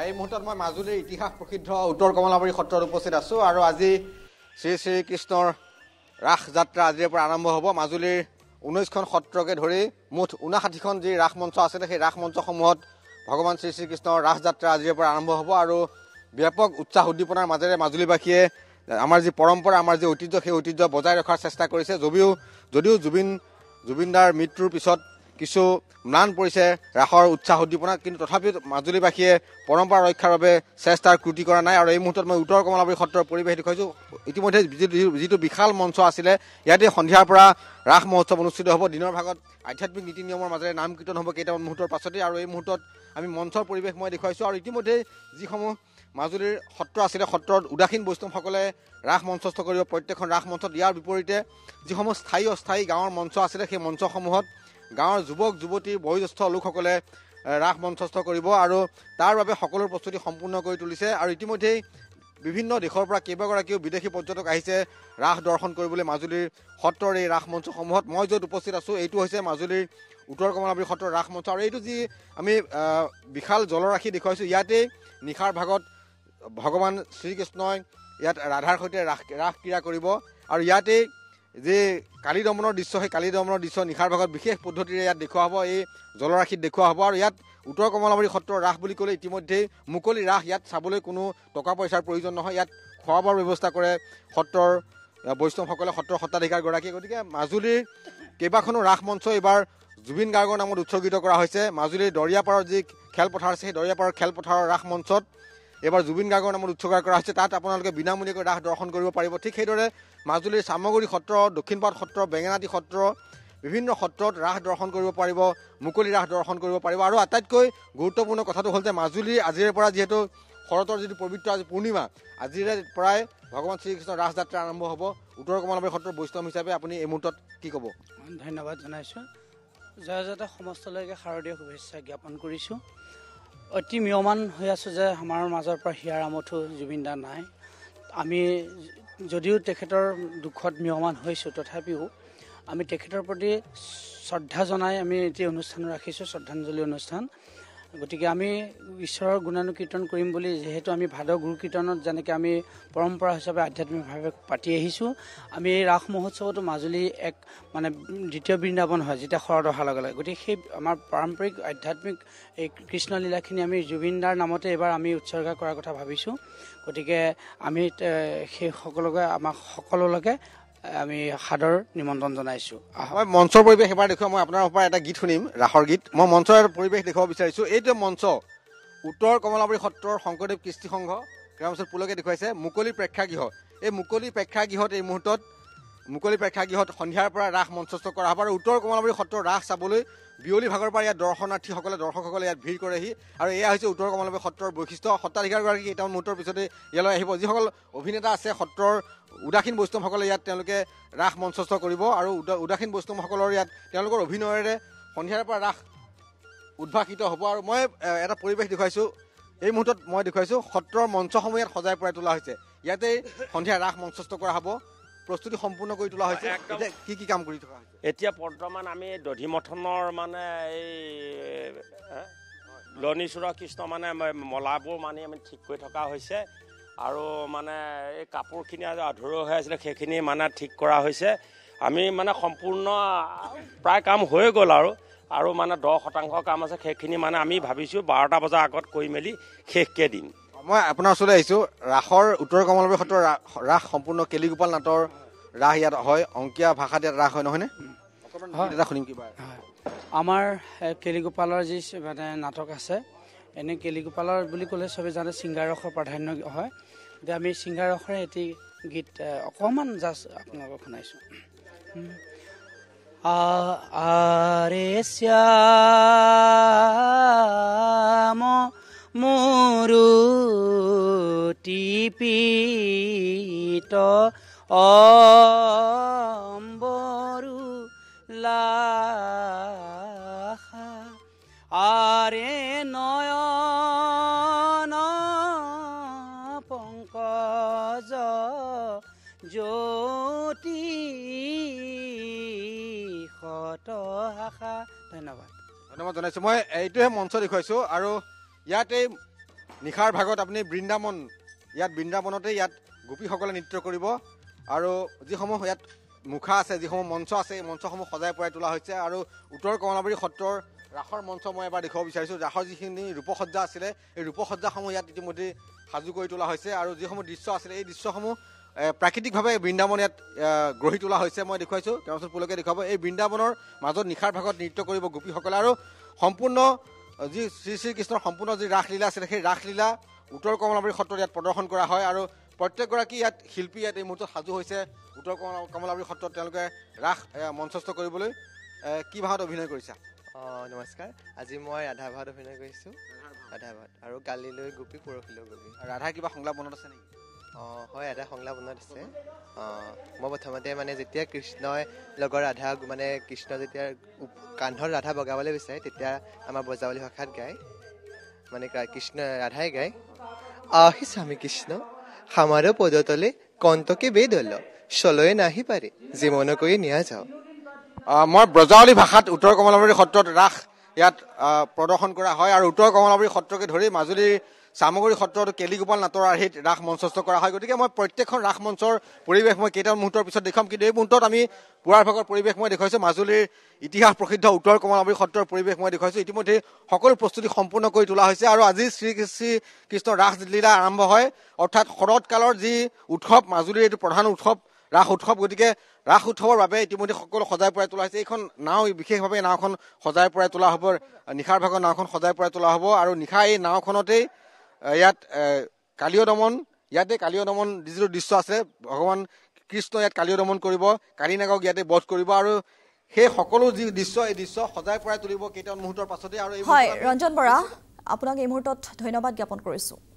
এই মুহূৰ্তত মই মাজুলীৰ ইতিহাস প্ৰসিদ্ধ উত্তৰ কমলাবাৰী সত্ৰত উপস্থিত আছোঁ আৰু আজি শ্ৰী শ্ৰীকৃষ্ণৰ ৰাস যাত্ৰা আজিৰ পৰা আৰম্ভ হ'ব। মাজুলীৰ 19খন সত্ৰকে ধৰি মুঠ 59খন যি ৰাস মঞ্চ আছিলে সেই ৰাস মঞ্চসমূহত ভগৱান শ্ৰী শ্ৰীকৃষ্ণৰ ৰাস যাত্ৰা আজিৰ পৰা আৰম্ভ হ'ব আৰু ব্যাপক উৎসাহ উদ্দীপনাৰ মাজেৰে মাজুলীবাসীয়ে আমাৰ যি পৰম্পৰা আমাৰ যি ঐতিহ্য সেই ঐতিহ্য বজাই ৰখাৰ চেষ্টা কৰিছে। যদিও জুবিনদাৰ মৃত্যুৰ পিছত কিছু ম্লান পৰিছে ৰাসৰ উৎসাহ উদ্দীপনাত, কিন্তু তথাপিও মাজুলীবাসীয়ে পৰম্পৰা ৰক্ষাৰ বাবে চেষ্টাৰ ক্ৰুটি কৰা নাই। আৰু এই মুহূৰ্তত মই উত্তৰ কমলাবাৰী সত্ৰৰ পৰিৱেশ দেখুৱাইছোঁ। ইতিমধ্যে যিটো বিশাল মঞ্চ আছিলে ইয়াতে সন্ধিয়াৰ পৰা ৰাস মহোৎসৱ অনুষ্ঠিত হ'ব। দিনৰ ভাগত আধ্যাত্মিক নীতি নিয়মৰ মাজেৰে নাম কীৰ্তন হ'ব কেইটামান মুহূৰ্তৰ পাছতেই। আৰু এই মুহূৰ্তত আমি মঞ্চৰ পৰিৱেশ মই দেখুৱাইছোঁ। আৰু ইতিমধ্যে যিসমূহ মাজুলীৰ সত্ৰ আছিলে সত্ৰত উদাসীন বৈষ্ণৱসকলে ৰাস মঞ্চস্থ কৰিব প্ৰত্যেকখন ৰাস মঞ্চত। ইয়াৰ বিপৰীতে যিসমূহ স্থায়ী অস্থায়ী গাঁৱৰ মঞ্চ আছিলে সেই মঞ্চসমূহত গাঁৱৰ যুৱক যুৱতী বয়োজ্যেষ্ঠ লোকসকলে ৰাস মঞ্চস্থ কৰিব আৰু তাৰ বাবে সকলো প্ৰস্তুতি সম্পূৰ্ণ কৰি তুলিছে। আৰু ইতিমধ্যেই বিভিন্ন দেশৰ পৰা কেইবাগৰাকীও বিদেশী পৰ্যটক আহিছে ৰাস দৰ্শন কৰিবলৈ মাজুলীৰ সত্ৰৰ এই ৰাস মঞ্চসমূহত। মই য'ত উপস্থিত আছোঁ এইটো হৈছে মাজুলীৰ উত্তৰ কমলাবাৰী সত্ৰৰ ৰাস মঞ্চ। আৰু এইটো যি আমি বিশাল জলৰাশি দেখুৱাইছোঁ, ইয়াতেই নিশাৰ ভাগত ভগৱান শ্ৰীকৃষ্ণই ইয়াত ৰাধাৰ সৈতে ৰাস ক্ৰীড়া কৰিব। আৰু ইয়াতেই যি কালী দমনৰ দৃশ্য সেই কালী দমনৰ দৃশ্য নিশাৰ ভাগত বিশেষ পদ্ধতিৰে ইয়াত দেখুওৱা হ'ব, এই জলৰাশিত দেখুওৱা হ'ব। আৰু ইয়াত উত্তৰ কমলাবাৰী সত্ৰৰ ৰাস বুলি ক'লে ইতিমধ্যেই মুকলি ৰাস। ইয়াত চাবলৈ কোনো টকা পইচাৰ প্ৰয়োজন নহয়। ইয়াত খোৱা বোৱাৰ ব্যৱস্থা কৰে সত্ৰৰ বৈষ্ণৱসকলে, সত্ৰৰ সত্ৰাধিকাৰগৰাকীয়ে। গতিকে মাজুলীৰ কেইবাখনো ৰাস মঞ্চ এইবাৰ জুবিন গাৰ্গৰ নামত উৎসৰ্গিত কৰা হৈছে। মাজুলীৰ দৰিয়াপাৰৰ যি খেলপথাৰ আছে সেই দৰিয়াপাৰৰ খেলপথাৰৰ ৰাস মঞ্চত এইবাৰ জুবিন গাৰ্গৰ নামত উৎসৰ্গা কৰা হৈছে। তাত আপোনালোকে বিনামূলীয়াকৈ ৰাস দৰ্শন কৰিব পাৰিব। ঠিক সেইদৰে মাজুলীৰ চামগুৰি সত্ৰ, দক্ষিণপাট সত্ৰ, বেঙেনাআটী সত্ৰ, বিভিন্ন সত্ৰত ৰাস দৰ্শন কৰিব পাৰিব, মুকলি ৰাস দৰ্শন কৰিব পাৰিব। আৰু আটাইতকৈ গুৰুত্বপূৰ্ণ কথাটো হ'ল যে মাজুলীৰ আজিৰে পৰা যিহেতু শৰতৰ যিটো পবিত্ৰ আজি পূৰ্ণিমা, আজিৰে পৰাই ভগৱান শ্ৰীকৃষ্ণৰ ৰাস যাত্ৰা আৰম্ভ হ'ব। উত্তৰ কমলাবাৰী সত্ৰৰ বৈষ্ণৱ হিচাপে আপুনি এই মুহূৰ্তত কি ক'ব? ধন্যবাদ জনাইছোঁ। জয়যাত্ৰা সমস্তলৈকে শাৰদীয় শুভেচ্ছা জ্ঞাপন কৰিছোঁ। অতি ম্ৰিয়মান হৈ আছোঁ যে আমাৰ মাজৰ পৰা হিয়াৰ আমঠু জুবিনদা নাই। আমি যদিও তেখেতৰ দুখত ম্ৰিয়মান হৈছোঁ, তথাপিও আমি তেখেতৰ প্ৰতি শ্ৰদ্ধা জনাই আমি এটি অনুষ্ঠান ৰাখিছোঁ, শ্ৰদ্ধাঞ্জলি অনুষ্ঠান। গতিকে আমি ঈশ্বৰৰ গুণানুকীৰ্তন কৰিম বুলি যিহেতু আমি ভাদ গুৰু কীৰ্তনত যেনেকৈ আমি পৰম্পৰা হিচাপে আধ্যাত্মিকভাৱে পাতি আহিছোঁ, আমি এই ৰাস মহোৎসৱতো মাজুলী এক মানে দ্বিতীয় বৃন্দাবন হয় যেতিয়া শৰদ অহাৰ লগে লগে। গতিকে সেই আমাৰ পাৰম্পৰিক আধ্যাত্মিক এই কৃষ্ণলীলাখিনি আমি জুবিনদাৰ নামতে এইবাৰ আমি উৎসৰ্গা কৰাৰ কথা ভাবিছোঁ। গতিকে আমি সেই সকলোকে আমাক সকলোলৈকে আমি সাদৰ নিমন্ত্ৰণ জনাইছোঁ। মই মঞ্চৰ পৰিৱেশ এবাৰ দেখুৱাম। মই আপোনাৰ পৰা এটা গীত শুনিম, ৰাসৰ গীত। মই মঞ্চৰ পৰিৱেশ দেখুৱাব বিচাৰিছোঁ। এইটো মঞ্চ উত্তৰ কমলাবাৰী সত্ৰৰ শংকৰদেৱ কৃষ্টি সংঘ গ্ৰামাঞ্চল পুলকে দেখুৱাইছে মুকলি প্ৰেক্ষাগৃহ। এই মুকলি প্ৰেক্ষাগৃহত এই মুহূৰ্তত মুকলি প্ৰেক্ষাগৃহত সন্ধিয়াৰ পৰা ৰাস মঞ্চস্থ কৰা হ'ব। আৰু উত্তৰ কমলাবাৰী সত্ৰৰ ৰাস চাবলৈ বিয়লি ভাগৰ পৰা ইয়াত দৰ্শকসকলে ইয়াত ভিৰ কৰেহি। আৰু এয়া হৈছে উত্তৰ কমলাবাৰী সত্ৰৰ বৈশিষ্ট্য। সত্ৰাধিকাৰগৰাকী কেইটামান মুহূৰ্তৰ পিছতে ইয়ালৈ আহিব। যিসকল অভিনেতা আছে সত্ৰৰ উদাসীন বৈষ্ণৱসকলে ইয়াত তেওঁলোকে ৰাস মঞ্চস্থ কৰিব। আৰু উদাসীন বৈষ্ণৱসকলৰ ইয়াত তেওঁলোকৰ অভিনয়েৰে সন্ধিয়াৰ পৰা ৰাস উদ্ভাসিত হ'ব। আৰু মই এটা পৰিৱেশ দেখুৱাইছোঁ, এই মুহূৰ্তত মই দেখুৱাইছোঁ সত্ৰৰ মঞ্চসমূহ ইয়াত সজাই পৰাই তোলা হৈছে। ইয়াতেই সন্ধিয়া ৰাস মঞ্চস্থ কৰা হ'ব, প্ৰস্তুতি সম্পূৰ্ণ কৰি তোলা হৈছে। এতিয়া কি কাম কৰি থকা হৈছে? এতিয়া বৰ্তমান আমি দধিমথনৰ মানে এই লণীচূড় কৃষ্ণ মানে মলাবোৰ মানে আমি ঠিক কৰি থকা হৈছে। আৰু মানে এই কাপোৰখিনি আধৰুৱা হৈ আছিলে সেইখিনি মানে ঠিক কৰা হৈছে। আমি মানে সম্পূৰ্ণ প্ৰায় কাম হৈ গ'ল আৰু মানে 10% কাম আছে। সেইখিনি মানে আমি ভাবিছোঁ 12টা বজাৰ আগত কৰি মেলি শেষকৈ দিম। মই আপোনাৰ ওচৰলৈ আহিছোঁ। ৰাসৰ উত্তৰ কমলাবাৰী সত্ৰৰ ৰাস সম্পূৰ্ণ কেলিগোপাল নাটৰ ৰাস ইয়াত হয়, অংকীয়া ভাষাত ইয়াত ৰাস হয়, নহয়নে? এটা শুনিম কিবা। আমাৰ কেলিগোপালৰ যি মানে নাটক আছে, এনে কেলিগোপালৰ বুলি ক'লে চবেই জানে ছিংগাৰ ৰসৰ প্ৰাধান্য হয়। এতিয়া আমি ছিংগাৰ ৰসৰে এটি গীত অকণমান জাষ্ট আপোনালোকক শুনাইছোঁ। আৰে শ্যাম মূৰুতিপিত অম্বৰু লাখা আৰে নয়ন পংকজ জ্যোতি শতশাখা। ধন্যবাদ জনাইছোঁ। মই এইটোহে মঞ্চ দেখুৱাইছোঁ। আৰু ইয়াতেই নিশাৰ ভাগত আপুনি বৃন্দাবন বৃন্দাবনতে ইয়াত গোপীসকলে নৃত্য কৰিব আৰু যিসমূহ ইয়াত মুখা আছে যিসমূহ মঞ্চ আছে এই মঞ্চসমূহ সজাই পৰাই তোলা হৈছে আৰু উত্তৰ কমলাবাৰী সত্ৰৰ ৰাসৰ মঞ্চ মই এবাৰ দেখুৱাব বিচাৰিছোঁ ৰাসৰ যিখিনি ৰূপসজ্জা আছিলে এই ৰূপসজ্জাসমূহ ইয়াত ইতিমধ্যে সাজু কৰি তোলা হৈছে আৰু যিসমূহ দৃশ্য আছিলে এই দৃশ্যসমূহ প্ৰাকৃতিকভাৱে বৃন্দাবন ইয়াত গঢ়ি তোলা হৈছে মই দেখুৱাইছোঁ কেৱল পুলকে দেখুৱাব এই বৃন্দাবনৰ মাজত নিশাৰ ভাগত নৃত্য কৰিব গোপীসকলে আৰু সম্পূৰ্ণ যি শ্ৰীকৃষ্ণৰ সম্পূৰ্ণ যি ৰাসলীলা আছিলে সেই ৰাসলীলা উত্তৰ কমলাবাৰী সত্ৰত ইয়াত প্ৰদৰ্শন কৰা হয় আৰু প্ৰত্যেকগৰাকী ইয়াত শিল্পী ইয়াত এই মুহূৰ্তত সাজু হৈছে উত্তৰ কমলাবাৰী সত্ৰত তেওঁলোকে ৰাস মঞ্চস্থ কৰিবলৈ কি ভাগত অভিনয় কৰিছা নমস্কাৰ আজি মই ৰাধা ভাগত অভিনয় কৰিছোঁ ৰাধা ভাগ আৰু কালিলৈ গোপী পৰহিলৈ গোপী ৰাধাৰ কিবা সংলাপ মনত আছে নেকি হয় ৰাধা সংলাপ মনত আছে মই প্ৰথমতে মানে যেতিয়া কৃষ্ণই লগৰ ৰাধা মানে কৃষ্ণ যেতিয়া কান্ধত ৰাধা বগাবলৈ বিচাৰে তেতিয়া আমাৰ ব্ৰজাৱলী ভাষাত গায় মানে কৃষ্ণ ৰাধাই গায় আহি স্বামী কৃষ্ণ সামাৰ পদতলে কন্তকে বেদল চলয়ে নাহি পাৰে জীৱন কৰি নিয়া যাওঁ মই ব্ৰজাৱলী ভাষাত উত্তৰ কমলাবাৰী সত্ৰত ৰাস ইয়াত প্ৰদৰ্শন কৰা হয় আৰু উত্তৰ কমলাবাৰী সত্ৰকে ধৰি মাজুলীৰ চামগুৰি সত্ৰত কেলিগোপাল নাটৰ আৰ্হিত ৰাস মঞ্চস্থ কৰা হয় গতিকে মই প্ৰত্যেকখন ৰাস মঞ্চৰ পৰিৱেশ মই কেইটামান মুহূৰ্তৰ পিছত দেখুৱাম কিন্তু এই মুহূৰ্তত আমি পুৱাৰ ভাগৰ পৰিৱেশ মই দেখুৱাইছোঁ মাজুলীৰ ইতিহাস প্ৰসিদ্ধ উত্তৰ কমলাবাৰী সত্ৰৰ পৰিৱেশ মই দেখুৱাইছোঁ ইতিমধ্যে সকলো প্ৰস্তুতি সম্পূৰ্ণ কৰি তোলা হৈছে আৰু আজি শ্ৰীকৃষ্ণৰ ৰাসলীলা আৰম্ভ হয় অৰ্থাৎ শৰৎকালৰ যি উৎসৱ মাজুলীৰ এইটো প্ৰধান উৎসৱ ৰাস উৎসৱ গতিকে ৰাস উৎসৱৰ বাবে ইতিমধ্যে সকলো সজাই পৰাই তোলা হৈছে এইখন নাও বিশেষভাৱে নাওখন সজাই পৰাই তোলা হ'ব নিশাৰ ভাগৰ নাওখন সজাই পৰাই তোলা হ'ব আৰু নিশা এই নাওখনতেই ইয়াত কালীয় দমন যিটো দৃশ্য আছে ভগৱান কৃষ্ণ ইয়াত কালীয় দমন কৰিব কালী নাগক ইয়াতে বধ কৰিব আৰু সেই সকলো যি দৃশ্য এই দৃশ্য সজাই পৰাই তুলিব কেইটামান মুহূৰ্তৰ পাছতে আৰু হয় ৰঞ্জন বৰা আপোনাক এই মুহূৰ্তত ধন্যবাদ জ্ঞাপন কৰিছোঁ